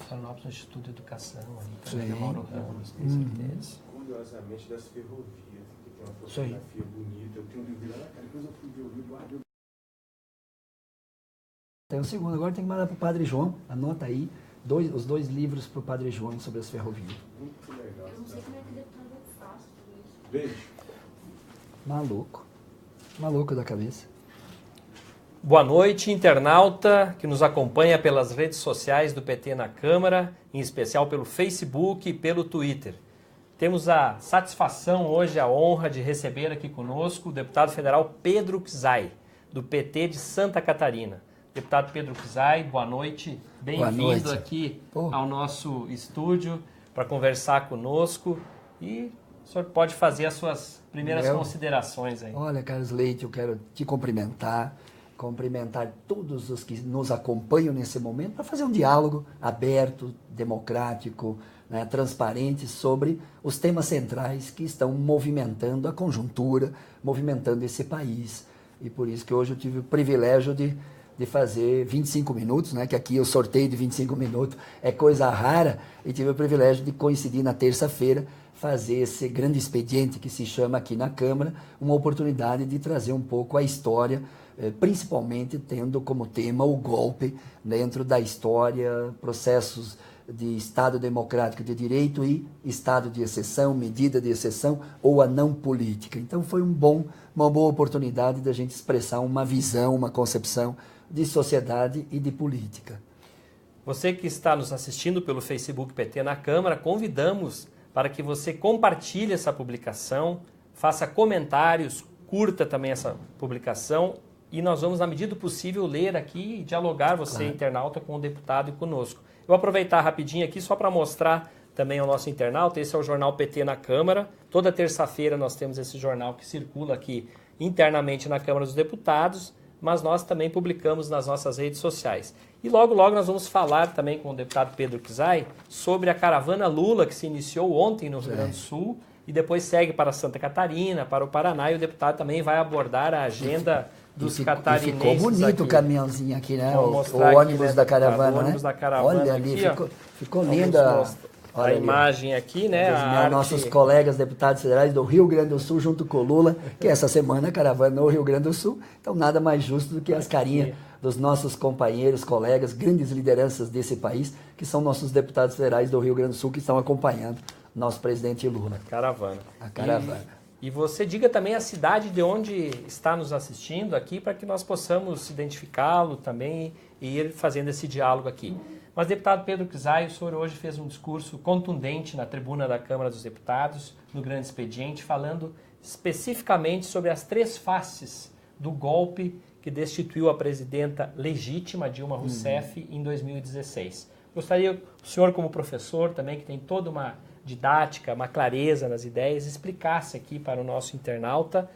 Florianópolis, no Instituto de Educação, ali também, Sim. Mauro Ramos, tenho certeza. Curiosamente, das ferrovias, que tem uma Isso aí. fotografia bonita. Eu tenho um livro lá, cara, depois eu fui ver o livro lá. Tem o segundo, agora tem que mandar para o Padre João, anota aí, os dois livros para o Padre João sobre as ferrovias. Muito legal. Eu não sei como é que deputado faz tudo isso. Beijo. Maluco da cabeça. Boa noite, internauta que nos acompanha pelas redes sociais do PT na Câmara, em especial pelo Facebook e pelo Twitter. Temos a satisfação hoje, a honra de receber aqui conosco o deputado federal Pedro Czai, do PT de Santa Catarina. Deputado Pedro Czai, boa noite, bem-vindo aqui ao nosso estúdio para conversar conosco e o senhor pode fazer as suas primeiras considerações aí. Olha, Carlos Leite, eu quero te cumprimentar todos os que nos acompanham nesse momento para fazer um diálogo aberto, democrático, né, transparente sobre os temas centrais que estão movimentando a conjuntura, movimentando esse país. E por isso que hoje eu tive o privilégio de fazer 25 minutos, né, que aqui o sorteio de 25 minutos é coisa rara, e tive o privilégio de coincidir na terça-feira, fazer esse grande expediente que se chama aqui na Câmara, uma oportunidade de trazer um pouco a história, principalmente tendo como tema o golpe dentro da história, processos de Estado democrático de direito e Estado de exceção, medida de exceção ou a não política. Então foi uma boa oportunidade da gente expressar uma visão, uma concepção de sociedade e de política. Você que está nos assistindo pelo Facebook PT na Câmara, convidamos para que você compartilhe essa publicação, faça comentários, curta também essa publicação e nós vamos, na medida do possível, ler aqui e dialogar, você, internauta, com o deputado e conosco. Eu vou aproveitar rapidinho aqui só para mostrar também ao nosso internauta, esse é o jornal PT na Câmara. Toda terça-feira nós temos esse jornal que circula aqui internamente na Câmara dos Deputados, mas nós também publicamos nas nossas redes sociais. E logo, logo nós vamos falar também com o deputado Pedro Czai sobre a caravana Lula, que se iniciou ontem no Rio Grande do Sul e depois segue para Santa Catarina, para o Paraná, e o deputado também vai abordar a agenda dos catarinenses. Ficou bonito aqui. O caminhãozinho aqui, né? O aqui, ônibus né, da caravana, o ônibus da caravana. Olha ali, aqui, ficou linda a imagem aqui, né? Nossos colegas deputados federais do Rio Grande do Sul junto com o Lula, que essa semana a caravana no Rio Grande do Sul. Então nada mais justo do que as carinhas dos nossos companheiros, colegas, grandes lideranças desse país, que são nossos deputados federais do Rio Grande do Sul, que estão acompanhando nosso presidente Lula. A caravana. E você diga também a cidade de onde está nos assistindo aqui, para que nós possamos identificá-lo também e ir fazendo esse diálogo aqui. Mas, deputado Pedro Czai, o senhor hoje fez um discurso contundente na tribuna da Câmara dos Deputados, no Grande Expediente, falando especificamente sobre as três faces do golpe que destituiu a presidenta legítima Dilma Rousseff em 2016. Gostaria, o senhor como professor também, que tem toda uma didática, uma clareza nas ideias, explicasse aqui para o nosso internauta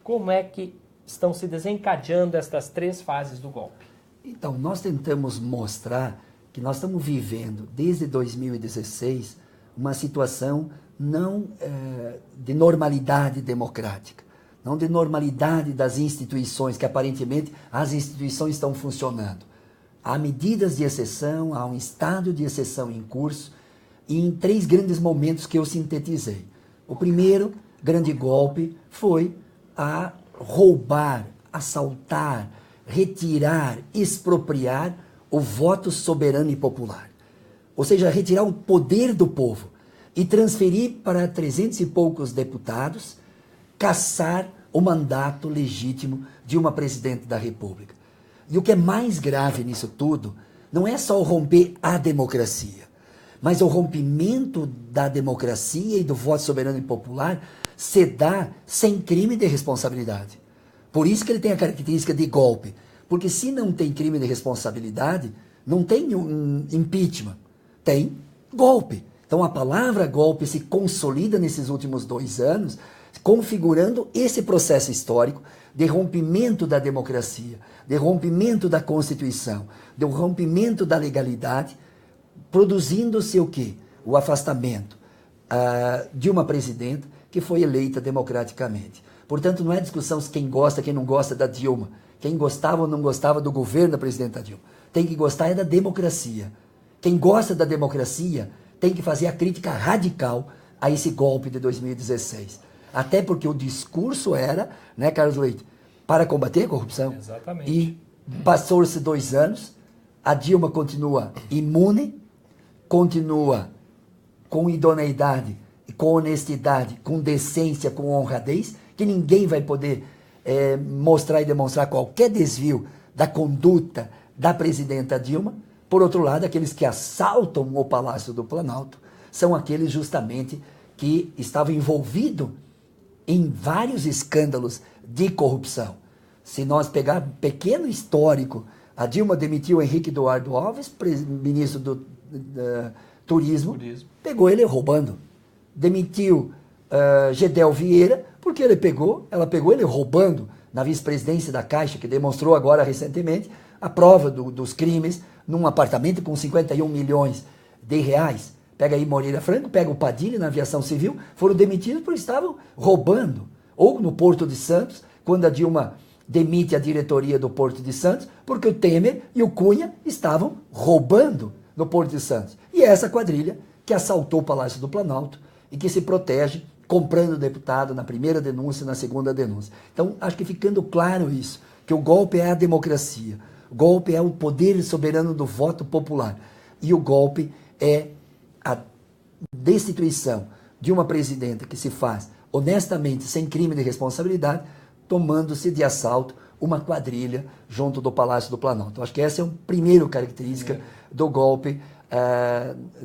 como é que estão se desencadeando estas três fases do golpe. Então, nós tentamos mostrar que nós estamos vivendo, desde 2016, uma situação não de normalidade democrática, não de normalidade das instituições, que aparentemente as instituições estão funcionando. Há medidas de exceção, há um estado de exceção em curso, e em três grandes momentos que eu sintetizei. O primeiro grande golpe foi a roubar, assaltar, retirar, expropriar o voto soberano e popular. Ou seja, retirar o poder do povo e transferir para 300 e poucos deputados, cassar o mandato legítimo de uma presidente da República. E o que é mais grave nisso tudo não é só o romper a democracia, mas o rompimento da democracia e do voto soberano e popular se dá sem crime de responsabilidade. Por isso que ele tem a característica de golpe. Porque se não tem crime de responsabilidade, não tem um impeachment, tem golpe. Então a palavra golpe se consolida nesses últimos 2 anos, configurando esse processo histórico de rompimento da democracia, de rompimento da Constituição, de rompimento da legalidade, produzindo-se o quê? O afastamento de uma presidenta que foi eleita democraticamente. Portanto, não é discussão se quem gosta, quem não gosta da Dilma, quem gostava ou não gostava do governo da presidenta Dilma. Tem que gostar é da democracia. Quem gosta da democracia tem que fazer a crítica radical a esse golpe de 2016. Até porque o discurso era, né, Carlos Leite, para combater a corrupção. Exatamente. E passou-se 2 anos, a Dilma continua imune, continua com idoneidade, com honestidade, com decência, com honradez, que ninguém vai poder mostrar e demonstrar qualquer desvio da conduta da presidenta Dilma. Por outro lado, aqueles que assaltam o Palácio do Planalto são aqueles justamente que estavam envolvidos em vários escândalos de corrupção. Se nós pegar um pequeno histórico, a Dilma demitiu Henrique Eduardo Alves, ministro do Turismo, pegou ele roubando. Demitiu Gedel Vieira, porque ela pegou ele roubando na vice-presidência da Caixa, que demonstrou agora recentemente a prova dos crimes num apartamento com 51 milhões de reais. Pega aí Moreira Franco, pega o Padilha na aviação civil, foram demitidos porque estavam roubando. Ou no Porto de Santos, quando a Dilma demite a diretoria do Porto de Santos, porque o Temer e o Cunha estavam roubando no Porto de Santos. E é essa quadrilha que assaltou o Palácio do Planalto e que se protege comprando deputado na primeira denúncia e na segunda denúncia. Então, acho que ficando claro isso, que o golpe é a democracia, o golpe é o poder soberano do voto popular e o golpe é a destituição de uma presidenta que se faz honestamente, sem crime de responsabilidade, tomando-se de assalto uma quadrilha junto do Palácio do Planalto. Acho que essa é uma primeira característica do golpe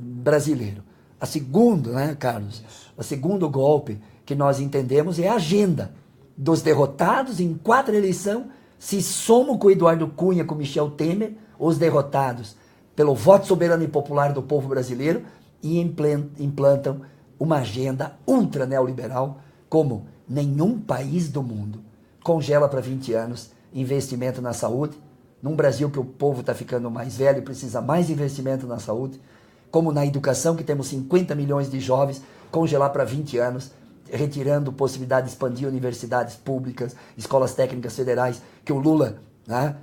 brasileiro. A segunda, né, Carlos? O segundo golpe que nós entendemos é a agenda dos derrotados em 4 eleições, se somam com Eduardo Cunha, com Michel Temer, os derrotados pelo voto soberano e popular do povo brasileiro e implantam uma agenda ultra neoliberal, como nenhum país do mundo congela para 20 anos investimento na saúde, num Brasil que o povo está ficando mais velho e precisa mais investimento na saúde, como na educação, que temos 50 milhões de jovens, congelar para 20 anos, retirando possibilidade de expandir universidades públicas, escolas técnicas federais, que o Lula, né,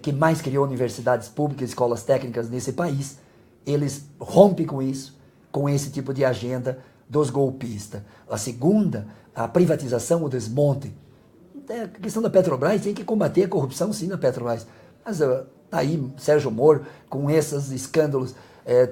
que mais criou universidades públicas, escolas técnicas nesse país, eles rompem com isso, com esse tipo de agenda dos golpistas. A segunda, a privatização, o desmonte. A questão da Petrobras, tem que combater a corrupção sim na Petrobras. Mas aí Sérgio Moro, com esses escândalos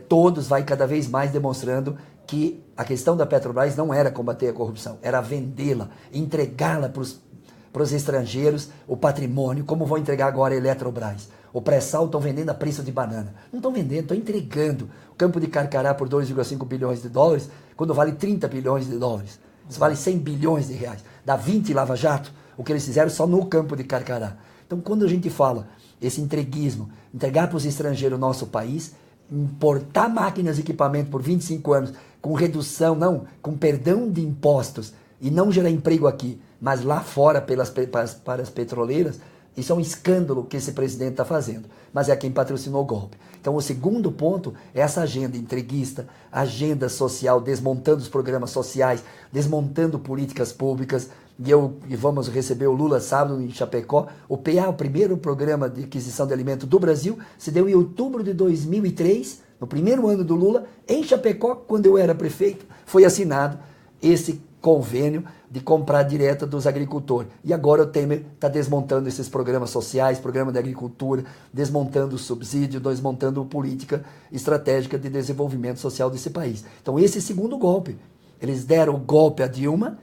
todos, vai cada vez mais demonstrando que a questão da Petrobras não era combater a corrupção, era vendê-la, entregá-la para os estrangeiros, o patrimônio, como vão entregar agora a Eletrobras. O pré-sal estão vendendo a preço de banana. Não estão vendendo, estão entregando. O campo de Carcará por 2,5 bilhões de dólares, quando vale 30 bilhões de dólares. Isso vale 100 bilhões de reais. Dá 20 lava-jato, o que eles fizeram só no campo de Carcará. Então, quando a gente fala esse entreguismo, entregar para os estrangeiros o nosso país, importar máquinas e equipamento por 25 anos, com redução, não, com perdão de impostos, e não gerar emprego aqui, mas lá fora para as petroleiras, isso é um escândalo que esse presidente está fazendo. Mas é quem patrocinou o golpe. Então, o segundo ponto é essa agenda entreguista, agenda social, desmontando os programas sociais, desmontando políticas públicas. E vamos receber o Lula sábado em Chapecó. O PA, o primeiro programa de aquisição de alimento do Brasil, se deu em outubro de 2003, no primeiro ano do Lula, em Chapecó, quando eu era prefeito, foi assinado esse convênio de comprar direto dos agricultores. E agora o Temer está desmontando esses programas sociais, programa de agricultura, desmontando o subsídio, desmontando política estratégica de desenvolvimento social desse país. Então esse é o segundo golpe. Eles deram o golpe a Dilma,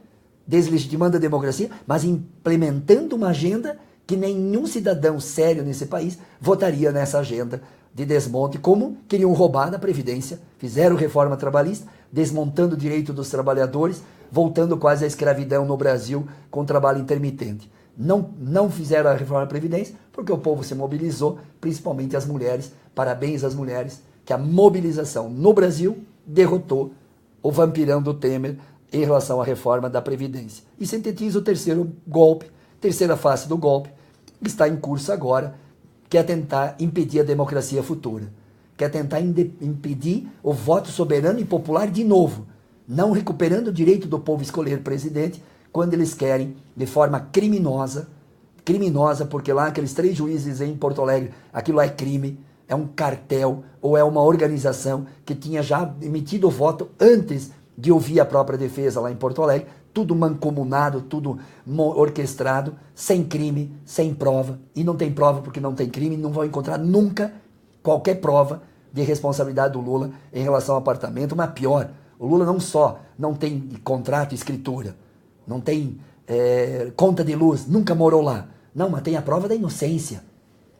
deslegitimando a democracia, mas implementando uma agenda que nenhum cidadão sério nesse país votaria nessa agenda de desmonte, como queriam roubar da Previdência, fizeram reforma trabalhista, desmontando o direito dos trabalhadores, voltando quase à escravidão no Brasil com trabalho intermitente. Não fizeram a reforma da Previdência porque o povo se mobilizou, principalmente as mulheres. Parabéns às mulheres, que a mobilização no Brasil derrotou o vampirão do Temer em relação à reforma da Previdência. E sintetiza o terceiro golpe, terceira face do golpe, que está em curso agora, que é tentar impedir a democracia futura. Quer tentar impedir o voto soberano e popular de novo, não recuperando o direito do povo escolher presidente, quando eles querem, de forma criminosa, porque lá aqueles 3 juízes em Porto Alegre, aquilo lá é crime, é um cartel ou é uma organização que tinha já emitido o voto antes de ouvir a própria defesa lá em Porto Alegre, tudo mancomunado, tudo orquestrado, sem crime, sem prova. E não tem prova porque não tem crime, não vão encontrar nunca qualquer prova de responsabilidade do Lula em relação ao apartamento. Mas pior, o Lula não só não tem contrato, escritura, não tem conta de luz, nunca morou lá. Não, mas tem a prova da inocência.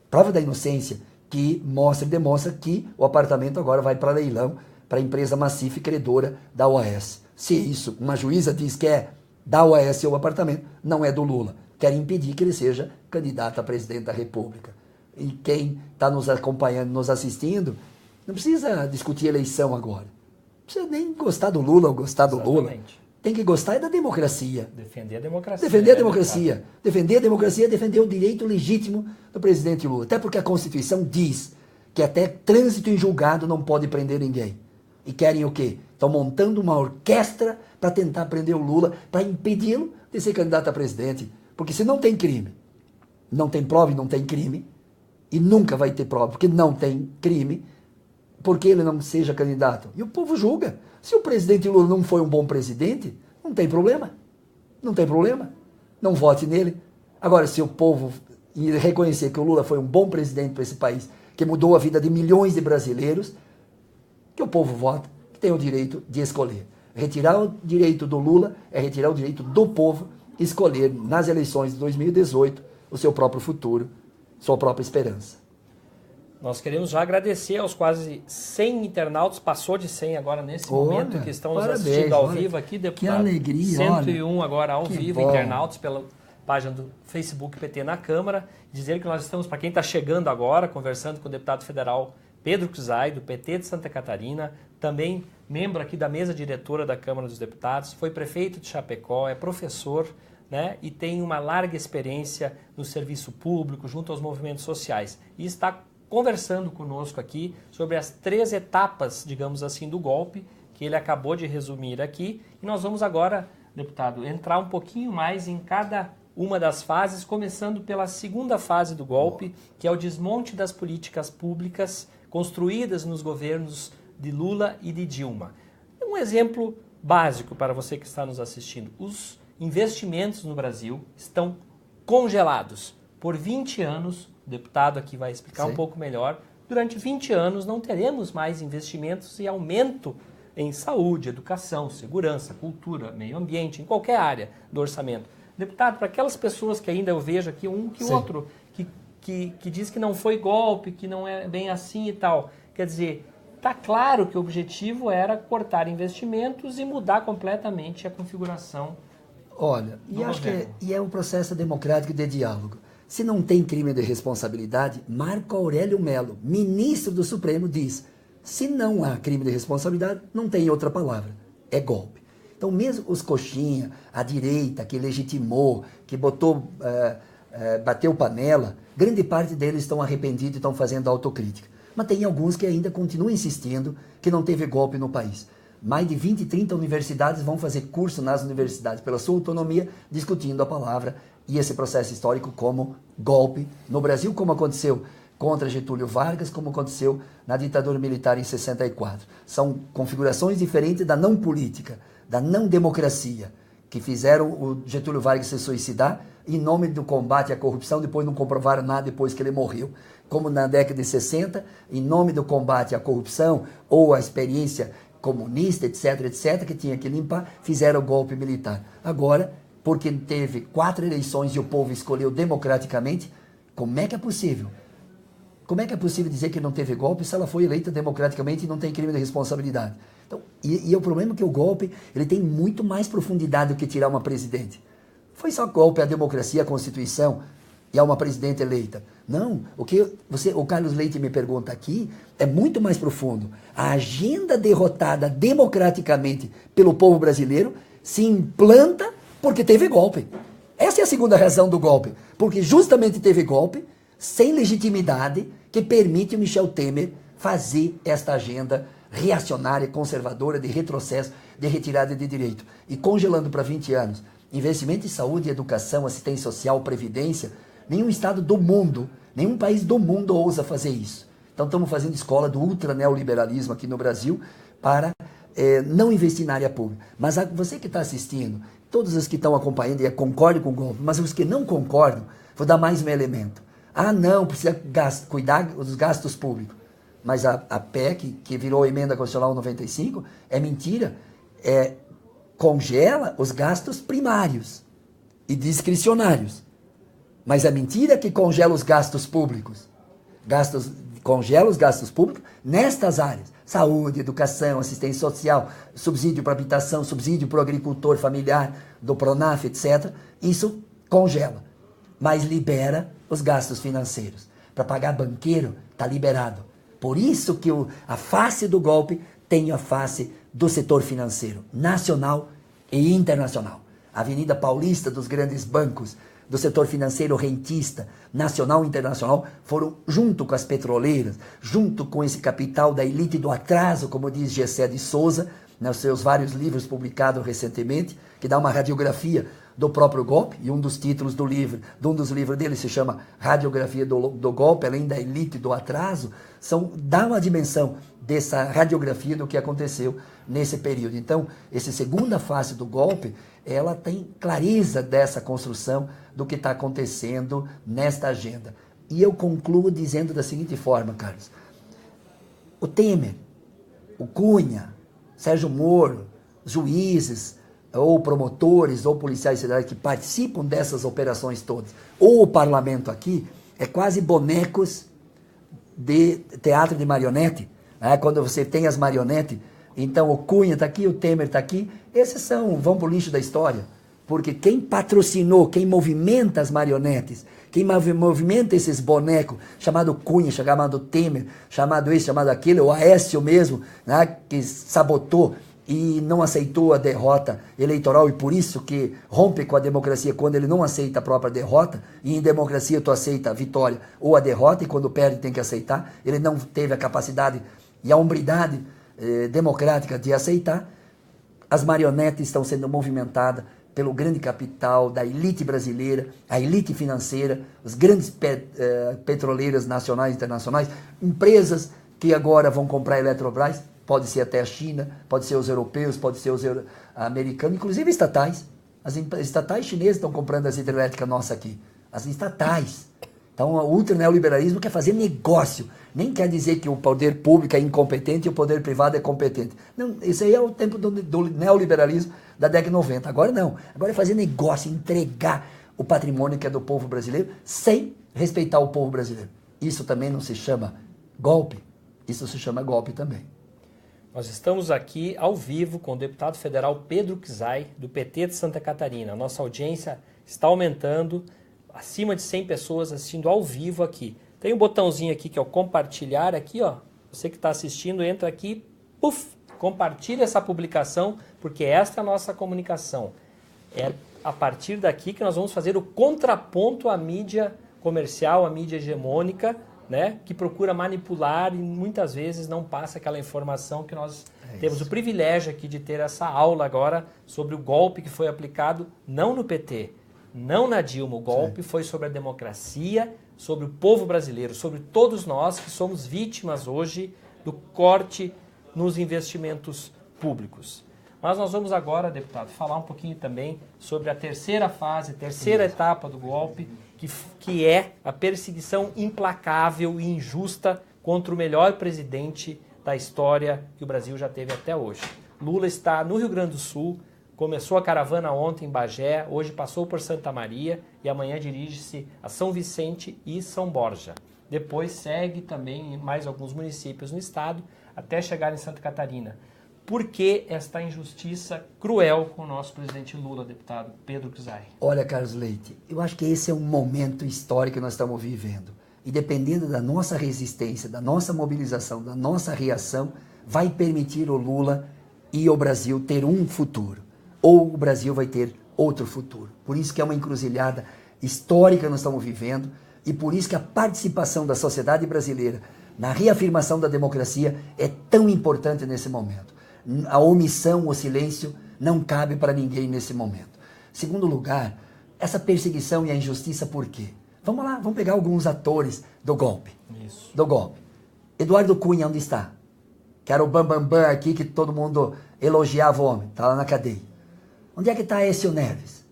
Prova da inocência que demonstra que o apartamento agora vai para leilão para a empresa maciça e credora da OAS. Se isso, uma juíza diz que é da OAS o apartamento, não é do Lula. Quer impedir que ele seja candidato a presidente da República. E quem está nos acompanhando, nos assistindo, não precisa discutir eleição agora. Não precisa nem gostar do Lula ou gostar do Lula. Tem que gostar da democracia. Defender a democracia. Defender a democracia. Defender a democracia é defender o direito legítimo do presidente Lula. Até porque a Constituição diz que até trânsito em julgado não pode prender ninguém. E querem o quê? Estão montando uma orquestra para tentar prender o Lula, para impedi-lo de ser candidato a presidente. Porque se não tem crime, não tem prova e não tem crime, e nunca vai ter prova, porque não tem crime, porque ele não seja candidato. E o povo julga. Se o presidente Lula não foi um bom presidente, não tem problema. Não tem problema. Não vote nele. Agora, se o povo reconhecer que o Lula foi um bom presidente para esse país, que mudou a vida de milhões de brasileiros, que o povo vota, que tem o direito de escolher. Retirar o direito do Lula é retirar o direito do povo escolher nas eleições de 2018 o seu próprio futuro, sua própria esperança. Nós queremos já agradecer aos quase 100 internautas, passou de 100 agora nesse momento, que estão nos assistindo ao vivo aqui, deputado. Que alegria, 101 agora ao vivo, bom. internautas, pela página do Facebook PT na Câmara. Dizer que nós estamos, para quem está chegando agora, conversando com o deputado federal Pedro Cusai, do PT de Santa Catarina, também membro aqui da mesa diretora da Câmara dos Deputados, foi prefeito de Chapecó, é professor, né, e tem uma larga experiência no serviço público, junto aos movimentos sociais. E está conversando conosco aqui sobre as 3 etapas, digamos assim, do golpe, que ele acabou de resumir aqui. E nós vamos agora, deputado, entrar um pouquinho mais em cada uma das fases, começando pela segunda fase do golpe, que é o desmonte das políticas públicas construídas nos governos de Lula e de Dilma. Um exemplo básico para você que está nos assistindo. Os investimentos no Brasil estão congelados por 20 anos. O deputado aqui vai explicar um pouco melhor. Durante 20 anos não teremos mais investimentos e aumento em saúde, educação, segurança, cultura, meio ambiente, em qualquer área do orçamento. Deputado, para aquelas pessoas que ainda eu vejo aqui, um que o outro, que diz que não foi golpe, que não é bem assim e tal. Quer dizer, está claro que o objetivo era cortar investimentos e mudar completamente a configuração. Olha, e acho que é um processo democrático de diálogo. Se não tem crime de responsabilidade, Marco Aurélio Melo, ministro do Supremo, diz: se não há crime de responsabilidade, não tem outra palavra, é golpe. Então mesmo os coxinha, a direita que legitimou, que bateu panela, grande parte deles estão arrependidos e estão fazendo autocrítica. Mas tem alguns que ainda continuam insistindo que não teve golpe no país. Mais de 20, 30 universidades vão fazer curso nas universidades, pela sua autonomia, discutindo a palavra e esse processo histórico como golpe no Brasil, como aconteceu contra Getúlio Vargas, como aconteceu na ditadura militar em 64. São configurações diferentes da não política, da não democracia, que fizeram o Getúlio Vargas se suicidar em nome do combate à corrupção, depois não comprovaram nada depois que ele morreu. Como na década de 60, em nome do combate à corrupção ou à experiência comunista, etc., etc., que tinha que limpar, fizeram o golpe militar. Agora, porque teve 4 eleições e o povo escolheu democraticamente, como é que é possível? Como é que é possível dizer que não teve golpe se ela foi eleita democraticamente e não tem crime de responsabilidade? Então, e o problema é que o golpe ele tem muito mais profundidade do que tirar uma presidente. Foi só golpe à democracia, à Constituição e a uma presidente eleita. Não, o Carlos Leite me pergunta aqui é muito mais profundo. A agenda derrotada democraticamente pelo povo brasileiro se implanta porque teve golpe. Essa é a segunda razão do golpe. Porque justamente teve golpe sem legitimidade que permite o Michel Temer fazer esta agenda reacionária, conservadora, de retrocesso, de retirada de direito. E congelando para 20 anos. Investimento em saúde, educação, assistência social, previdência, nenhum estado do mundo, nenhum país do mundo ousa fazer isso. Então, Então estamos fazendo escola do ultra-neoliberalismo aqui no Brasil para não investir na área pública. Mas você que está assistindo, todos os que estão acompanhando e concordam com o golpe, mas os que não concordam, vou dar mais um elemento. Ah, não, precisa cuidar dos gastos públicos. Mas a PEC, que virou emenda constitucional 95, é mentira. Congela os gastos primários e discricionários. Mas é mentira que congela os gastos públicos. Congela os gastos públicos nestas áreas. Saúde, educação, assistência social, subsídio para habitação, subsídio para o agricultor familiar, do Pronaf, etc. Isso congela. Mas libera os gastos financeiros. Para pagar banqueiro, está liberado. Por isso que a face do golpe tem a face do setor financeiro, nacional e internacional. A Avenida Paulista dos grandes bancos, do setor financeiro rentista, nacional e internacional, foram junto com as petroleiras, junto com esse capital da elite do atraso, como diz Gessé de Souza, nos seus vários livros publicados recentemente, que dá uma radiografia do próprio golpe, e um dos títulos de um dos livros dele se chama Radiografia do Golpe, além da elite do atraso, dá uma dimensão dessa radiografia do que aconteceu nesse período. Então, essa segunda face do golpe, ela tem clareza dessa construção do que está acontecendo nesta agenda. E eu concluo dizendo da seguinte forma, Carlos. O Temer, o Cunha, Sérgio Moro, juízes, ou promotores, ou policiais federais que participam dessas operações todas, ou o parlamento aqui, é quase bonecos de teatro de marionete, né? Quando você tem as marionetes, então o Cunha está aqui, o Temer está aqui, esses vão para o lixo da história, porque quem patrocinou, quem movimenta as marionetes, quem movimenta esses bonecos, chamado Cunha, chamado Temer, chamado esse, chamado aquele, o Aécio mesmo, né? Que sabotou e não aceitou a derrota eleitoral e por isso que rompe com a democracia quando ele não aceita a própria derrota, e em democracia tu aceita a vitória ou a derrota, e quando perde tem que aceitar. Ele não teve a capacidade e a hombridade democrática de aceitar. As marionetes estão sendo movimentadas pelo grande capital da elite brasileira, a elite financeira, os grandes petroleiras nacionais e internacionais, empresas que agora vão comprar a Eletrobras. Pode ser até a China, pode ser os europeus, pode ser os americanos, inclusive estatais. As estatais chinesas estão comprando as hidrelétricas nossas aqui. As estatais. Então, o ultra-neoliberalismo quer fazer negócio. Nem quer dizer que o poder público é incompetente e o poder privado é competente. Não, isso aí é o tempo do neoliberalismo da década de 90. Agora não. Agora é fazer negócio, entregar o patrimônio que é do povo brasileiro sem respeitar o povo brasileiro. Isso também não se chama golpe. Isso se chama golpe também. Nós estamos aqui ao vivo com o deputado federal Pedro Kizai, do PT de Santa Catarina. A nossa audiência está aumentando, acima de 100 pessoas assistindo ao vivo aqui. Tem um botãozinho aqui que é o compartilhar aqui, ó. Você que está assistindo, entra aqui, puf, compartilha essa publicação, porque esta é a nossa comunicação. É a partir daqui que nós vamos fazer o contraponto à mídia comercial, à mídia hegemônica, né, que procura manipular e muitas vezes não passa aquela informação que nós temos o privilégio aqui de ter essa aula agora sobre o golpe que foi aplicado não no PT, não na Dilma. O golpe foi sobre a democracia, sobre o povo brasileiro, sobre todos nós que somos vítimas hoje do corte nos investimentos públicos. Mas nós vamos agora, deputado, falar um pouquinho também sobre a terceira fase, terceira etapa do golpe, que é a perseguição implacável e injusta contra o melhor presidente da história que o Brasil já teve até hoje. Lula está no Rio Grande do Sul, começou a caravana ontem em Bagé, hoje passou por Santa Maria e amanhã dirige-se a São Vicente e São Borja. Depois segue também em mais alguns municípios no estado, até chegar em Santa Catarina. Por que esta injustiça cruel com o nosso presidente Lula, deputado Pedro Kizai? Olha, Carlos Leite, eu acho que esse é um momento histórico que nós estamos vivendo. E dependendo da nossa resistência, da nossa mobilização, da nossa reação, vai permitir o Lula e o Brasil ter um futuro. Ou o Brasil vai ter outro futuro. Por isso que é uma encruzilhada histórica que nós estamos vivendo e por isso que a participação da sociedade brasileira na reafirmação da democracia é tão importante nesse momento. A omissão, o silêncio não cabe para ninguém nesse momento. Segundo lugar, essa perseguição e a injustiça por quê? Vamos lá, vamos pegar alguns atores do golpe. Isso. Do golpe. Eduardo Cunha, onde está? Que era o bambambam aqui, que todo mundo elogiava o homem. Está lá na cadeia. Onde é que está Écio Neves?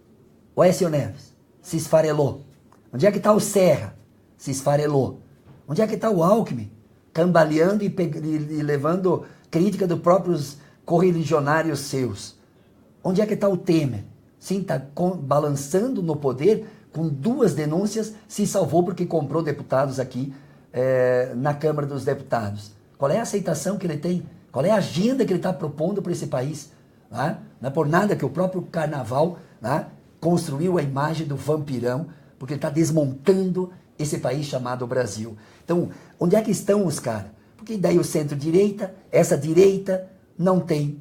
O Écio Neves se esfarelou. Onde é que está o Serra? Se esfarelou. Onde é que está o Alckmin? Cambaleando e levando crítica dos próprios correligionários seus. Onde é que está o Temer? Sim, está balançando no poder, com 2 denúncias, se salvou porque comprou deputados aqui na Câmara dos Deputados. Qual é a aceitação que ele tem? Qual é a agenda que ele está propondo para esse país? Não é por nada que o próprio Carnaval construiu a imagem do vampirão, porque ele está desmontando esse país chamado Brasil. Então, onde é que estão os caras? Porque daí o centro-direita, essa direita, não tem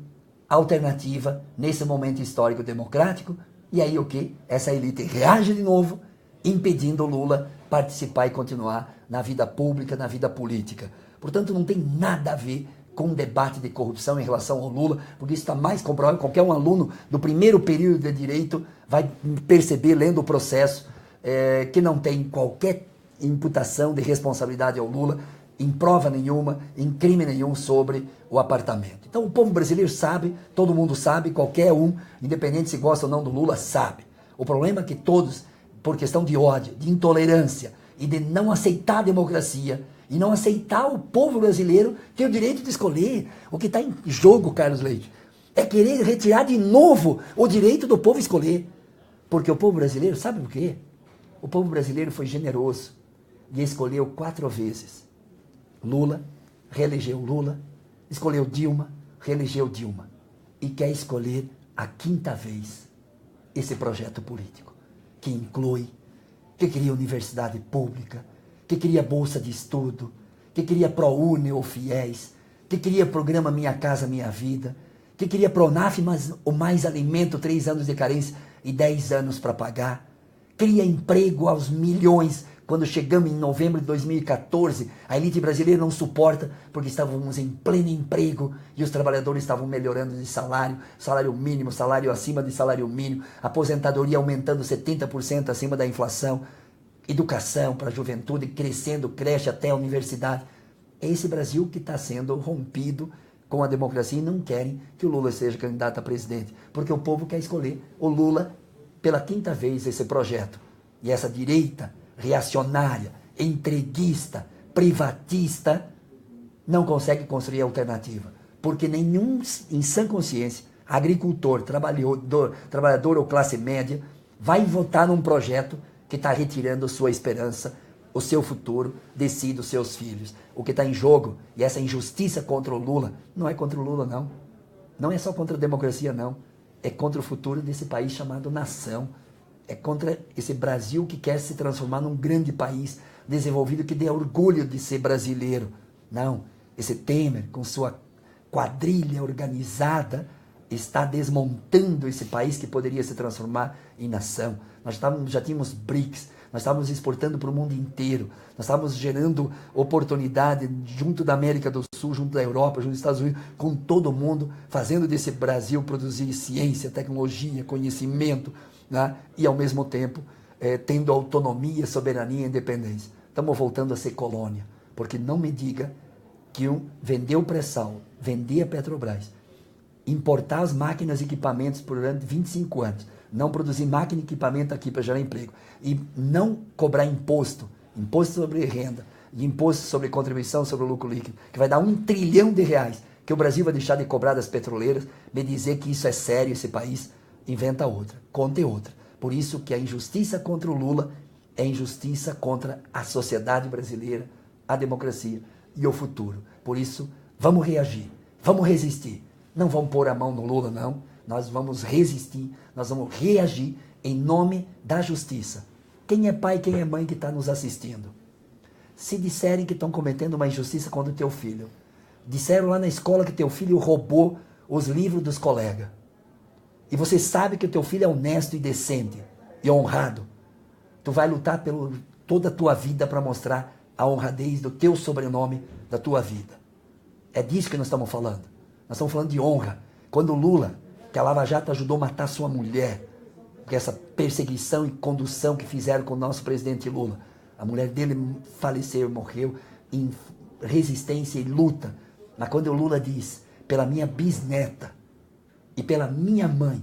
alternativa nesse momento histórico democrático, e aí o quê? Essa elite reage de novo, impedindo o Lula participar e continuar na vida pública, na vida política. Portanto, não tem nada a ver com um debate de corrupção em relação ao Lula, porque isso está mais comprovado. Qualquer um aluno do primeiro período de direito vai perceber, lendo o processo, que não tem qualquer imputação de responsabilidade ao Lula, em prova nenhuma, em crime nenhum sobre o apartamento. Então o povo brasileiro sabe, todo mundo sabe, qualquer um, independente se gosta ou não do Lula, sabe. O problema é que todos, por questão de ódio, de intolerância e de não aceitar a democracia, e não aceitar o povo brasileiro ter o direito de escolher. O que está em jogo, Carlos Leite, é querer retirar de novo o direito do povo escolher. Porque o povo brasileiro, sabe por quê? O povo brasileiro foi generoso e escolheu 4 vezes. Lula, reelegeu Lula, escolheu Dilma, reelegeu Dilma. E quer escolher a 5ª vez esse projeto político, que inclui, que cria universidade pública, que cria bolsa de estudo, que cria ProUni ou FIES, que cria programa Minha Casa Minha Vida, que cria PRONAF, mas o mais alimento, 3 anos de carência e 10 anos para pagar, cria emprego aos milhões. Quando chegamos em novembro de 2014, a elite brasileira não suporta, porque estávamos em pleno emprego e os trabalhadores estavam melhorando de salário, salário mínimo, salário acima de salário mínimo, aposentadoria aumentando 70% acima da inflação, educação para a juventude, crescendo, creche até a universidade. É esse Brasil que está sendo rompido com a democracia e não querem que o Lula seja candidato a presidente, porque o povo quer escolher o Lula pela 5ª vez esse projeto. E essa direita reacionária, entreguista, privatista, não consegue construir alternativa. Porque nenhum, em sã consciência, agricultor, trabalhador ou classe média, vai votar num projeto que está retirando sua esperança, o seu futuro, de si, dos seus filhos. O que está em jogo, e essa injustiça contra o Lula, não é contra o Lula, não. Não é só contra a democracia, não. É contra o futuro desse país chamado nação. É contra esse Brasil que quer se transformar num grande país desenvolvido que dê orgulho de ser brasileiro. Não, esse Temer, com sua quadrilha organizada, está desmontando esse país que poderia se transformar em nação. Nós já tínhamos BRICS, nós estávamos exportando para o mundo inteiro, nós estávamos gerando oportunidade junto da América do Sul, junto da Europa, junto dos Estados Unidos, com todo mundo, fazendo desse Brasil produzir ciência, tecnologia, conhecimento, né? E ao mesmo tempo tendo autonomia, soberania e independência. Estamos voltando a ser colônia, porque não me diga que vender o pré-sal, vender a Petrobras, importar as máquinas e equipamentos durante 25 anos, não produzir máquina e equipamento aqui para gerar emprego, e não cobrar imposto sobre renda, e imposto sobre contribuição sobre o lucro líquido, que vai dar R$1 trilhão, que o Brasil vai deixar de cobrar das petroleiras, me dizer que isso é sério, esse país inventa outra, conte outra. Por isso que a injustiça contra o Lula é injustiça contra a sociedade brasileira, a democracia e o futuro. Por isso, vamos reagir, vamos resistir. Não vamos pôr a mão no Lula, não. Nós vamos resistir, nós vamos reagir em nome da justiça. Quem é pai, quem é mãe que está nos assistindo? Se disserem que estão cometendo uma injustiça contra o teu filho, disseram lá na escola que teu filho roubou os livros dos colegas, e você sabe que o teu filho é honesto e decente e honrado, tu vai lutar toda a tua vida para mostrar a honradez do teu sobrenome, da tua vida. É disso que nós estamos falando. Nós estamos falando de honra. Quando o Lula, que a Lava Jato ajudou a matar sua mulher, porque essa perseguição e condução que fizeram com o nosso presidente Lula, a mulher dele faleceu, morreu resistência e luta. Mas quando o Lula diz, pela minha bisneta e pela minha mãe,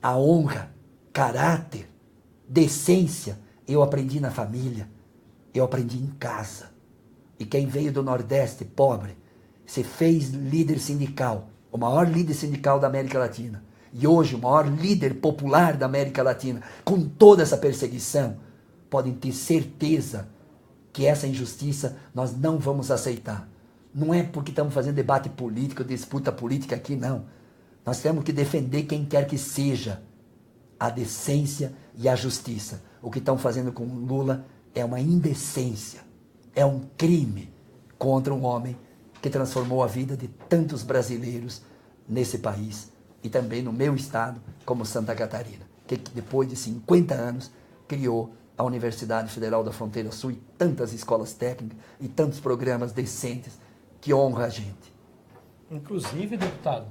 a honra, caráter, decência, eu aprendi na família, eu aprendi em casa. E quem veio do Nordeste, pobre, se fez líder sindical, o maior líder sindical da América Latina, e hoje o maior líder popular da América Latina, com toda essa perseguição, podem ter certeza que essa injustiça nós não vamos aceitar. Não é porque estamos fazendo debate político, disputa política aqui, não. Nós temos que defender quem quer que seja a decência e a justiça. O que estão fazendo com Lula é uma indecência, é um crime contra um homem que transformou a vida de tantos brasileiros nesse país e também no meu estado, como Santa Catarina, que depois de 50 anos criou a Universidade Federal da Fronteira Sul e tantas escolas técnicas e tantos programas decentes que honram a gente. Inclusive, deputado,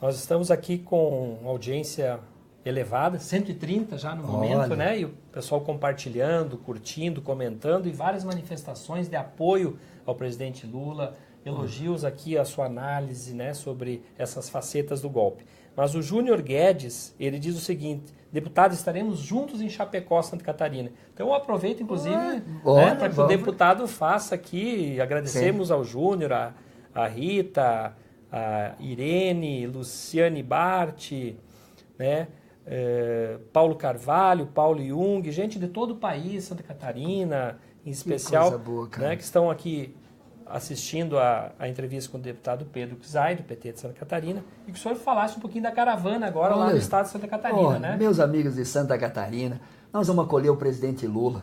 nós estamos aqui com audiência elevada, 130 já no momento, Olha. né? E o pessoal compartilhando, curtindo, comentando e várias manifestações de apoio ao presidente Lula, elogios aqui à sua análise, né, sobre essas facetas do golpe. Mas o Júnior Guedes, ele diz o seguinte: deputado, estaremos juntos em Chapecó, Santa Catarina. Então eu aproveito, inclusive, né, para que o deputado faça aqui, agradecemos ao Júnior, a Rita, a Irene, Luciane Bart, né, Paulo Carvalho, Paulo Jung, gente de todo o país, Santa Catarina, em especial, coisa boa, cara. né, que estão aqui assistindo a entrevista com o deputado Pedro Czai, do PT de Santa Catarina, e que o senhor falasse um pouquinho da caravana agora lá no estado de Santa Catarina, né? Meus amigos de Santa Catarina, nós vamos acolher o presidente Lula.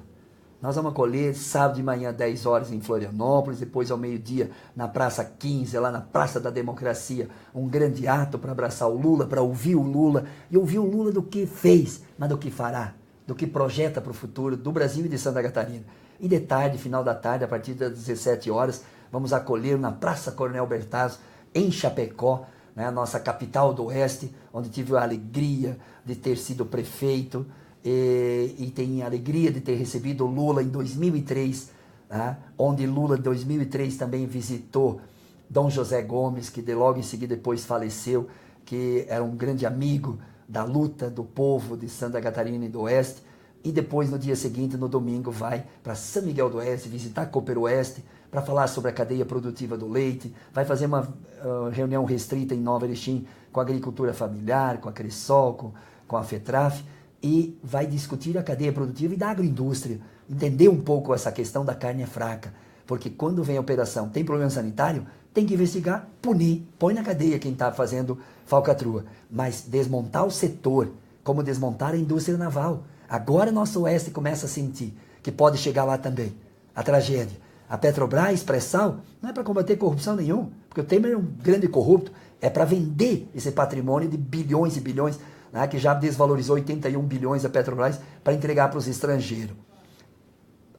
Nós vamos acolher sábado de manhã, 10 horas em Florianópolis, depois ao meio-dia na Praça 15, lá na Praça da Democracia, um grande ato para abraçar o Lula, para ouvir o Lula, e ouvir o Lula do que fez, mas do que fará, do que projeta para o futuro do Brasil e de Santa Catarina. E de tarde, final da tarde, a partir das 17 horas, vamos acolher na Praça Coronel Bertazzo, em Chapecó, né, a nossa capital do Oeste, onde tive a alegria de ter sido prefeito e tenho a alegria de ter recebido o Lula em 2003, né, onde Lula em 2003 também visitou Dom José Gomes, que logo em seguida depois faleceu, que era um grande amigo da luta do povo de Santa Catarina e do Oeste. E depois, no dia seguinte, no domingo, vai para São Miguel do Oeste, visitar Cooper Oeste, para falar sobre a cadeia produtiva do leite, vai fazer uma reunião restrita em Nova Erechim com a agricultura familiar, com a Cressol, com a FETRAF, e vai discutir a cadeia produtiva e da agroindústria, entender um pouco essa questão da carne fraca, porque quando vem a operação, tem problema sanitário, tem que investigar, punir, põe na cadeia quem está fazendo falcatrua, mas desmontar o setor, como desmontar a indústria naval. Agora nosso Oeste começa a sentir que pode chegar lá também, a tragédia. A Petrobras, Pré-Sal, não é para combater corrupção nenhuma, porque o Temer é um grande corrupto, é para vender esse patrimônio de bilhões e bilhões, né, que já desvalorizou 81 bilhões a Petrobras, para entregar para os estrangeiros.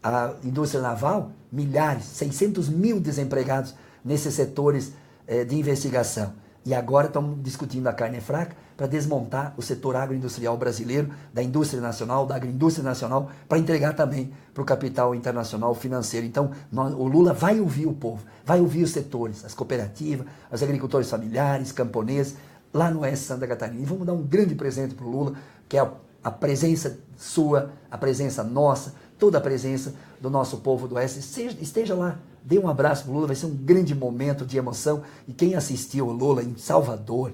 A indústria naval, milhares, 600 mil desempregados nesses setores de investigação. E agora estamos discutindo a carne fraca para desmontar o setor agroindustrial brasileiro, da indústria nacional, da agroindústria nacional, para entregar também para o capital internacional financeiro. Então, o Lula vai ouvir o povo, vai ouvir os setores, as cooperativas, os agricultores familiares, camponeses, lá no Oeste de Santa Catarina. E vamos dar um grande presente para o Lula, que é a presença sua, a presença nossa, toda a presença do nosso povo do Oeste. Esteja lá, dê um abraço para o Lula, vai ser um grande momento de emoção. E quem assistiu o Lula em Salvador,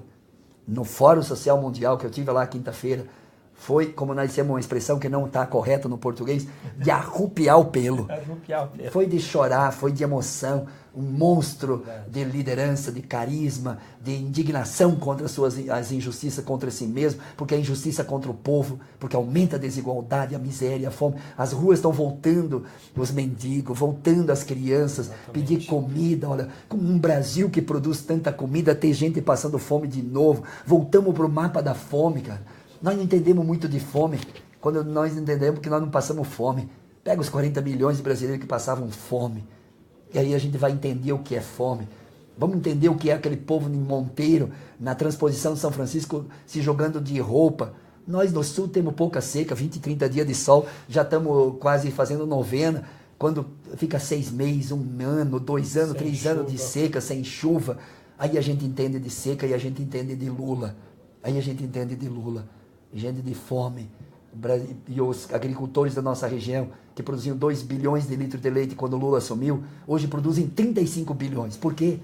no Fórum Social Mundial, que eu tive lá quinta-feira, foi, como nós dissemos uma expressão que não está correta no português, de arrupiar o pelo. Arrupiar o pelo. Foi de chorar, foi de emoção, um monstro de liderança, de carisma, de indignação contra as injustiças contra si mesmo, porque a injustiça contra o povo, porque aumenta a desigualdade, a miséria, a fome. As ruas estão voltando, os mendigos, voltando as crianças, pedir comida. Olha, como um Brasil que produz tanta comida, tem gente passando fome de novo. Voltamos para o mapa da fome, cara. Nós não entendemos muito de fome, quando nós entendemos que nós não passamos fome. Pega os 40 milhões de brasileiros que passavam fome. E aí a gente vai entender o que é fome. Vamos entender o que é aquele povo em Monteiro, na transposição de São Francisco, se jogando de roupa. Nós no Sul temos pouca seca, 20, 30 dias de sol, já estamos quase fazendo novena. quando fica 6 meses, 1 ano, 2 anos, Sem 3 anos de chuva. seca, sem chuva, aí a gente entende de seca e a gente entende de Lula. Aí a gente entende de Lula. Gente de fome. E os agricultores da nossa região, que produziam 2 bilhões de litros de leite quando o Lula assumiu, hoje produzem 35 bilhões. Por quê?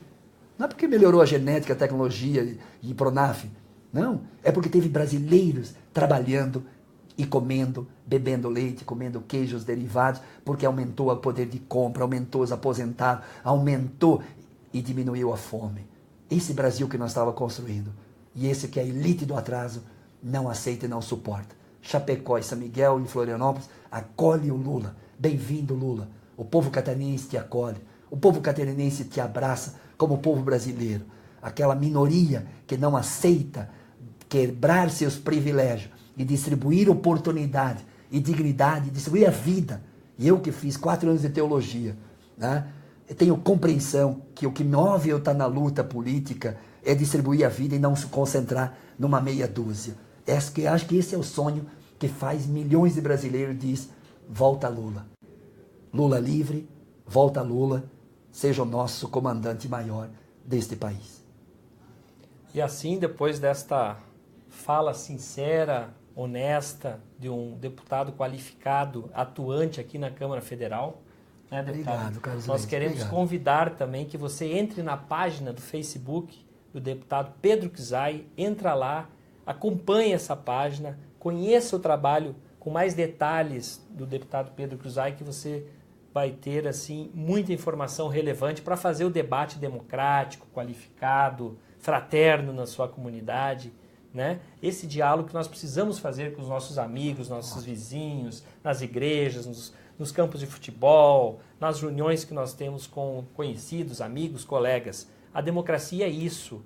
Não é porque melhorou a genética, a tecnologia e Pronaf. Não. É porque teve brasileiros trabalhando e comendo, bebendo leite, comendo queijos derivados, porque aumentou o poder de compra, aumentou os aposentados, aumentou e diminuiu a fome. Esse Brasil que nós estávamos construindo. E esse que a elite do atraso não aceita e não suporta. Chapecó e São Miguel e Florianópolis acolhe o Lula. Bem-vindo, Lula. O povo catarinense te acolhe. O povo catarinense te abraça como o povo brasileiro. Aquela minoria que não aceita quebrar seus privilégios e distribuir oportunidade e dignidade, distribuir a vida. E eu que fiz 4 anos de teologia, né? Eu tenho compreensão que o que move eu estar na luta política é distribuir a vida e não se concentrar numa meia dúzia. Acho que esse é o sonho que faz milhões de brasileiros diz, volta Lula. Lula livre, volta Lula, seja o nosso comandante maior deste país. E assim, depois desta fala sincera, honesta, de um deputado qualificado, atuante aqui na Câmara Federal, né, deputado? Obrigado, Carlos Nós Leite, queremos obrigado. convidar também que você entre na página do Facebook do deputado Pedro Kizai, entra lá, acompanhe essa página, conheça o trabalho com mais detalhes do deputado Pedro Kizai, que você vai ter assim muita informação relevante para fazer o debate democrático, qualificado, fraterno na sua comunidade, né? Esse diálogo que nós precisamos fazer com os nossos amigos, nossos vizinhos, nas igrejas, nos campos de futebol, nas reuniões que nós temos com conhecidos, amigos, colegas. A democracia é isso,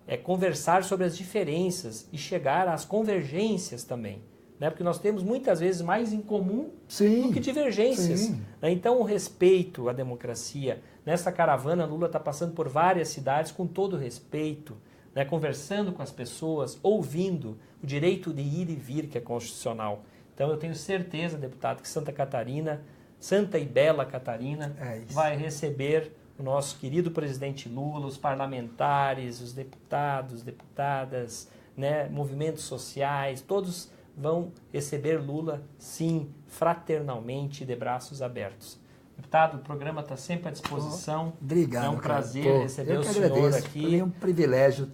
é conversar sobre as diferenças e chegar às convergências também, né? Porque nós temos muitas vezes mais em comum Sim, do que divergências. sim. Né? Então, o respeito à democracia. Nessa caravana, Lula está passando por várias cidades com todo respeito, né? Conversando com as pessoas, ouvindo o direito de ir e vir, que é constitucional. Então, eu tenho certeza, deputado, que Santa Catarina, Santa e Bela Catarina, vai receber o nosso querido presidente Lula, os parlamentares, os deputados, deputadas, né? Movimentos sociais, todos vão receber Lula, sim, fraternalmente, de braços abertos. Deputado, o programa está sempre à disposição. Obrigado. É um cara. prazer receber eu o que senhor agradeço. aqui. Para mim é um privilégio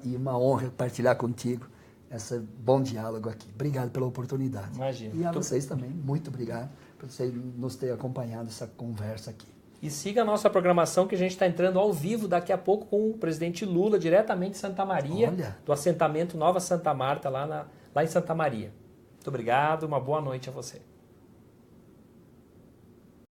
e uma honra partilhar contigo esse bom diálogo aqui. Obrigado pela oportunidade. Imagina. E a vocês também, muito obrigado por vocês nos terem acompanhado essa conversa aqui. E siga a nossa programação, que a gente está entrando ao vivo daqui a pouco com o presidente Lula, diretamente de Santa Maria, Olha. do assentamento Nova Santa Marta, lá em Santa Maria. Muito obrigado, uma boa noite a você.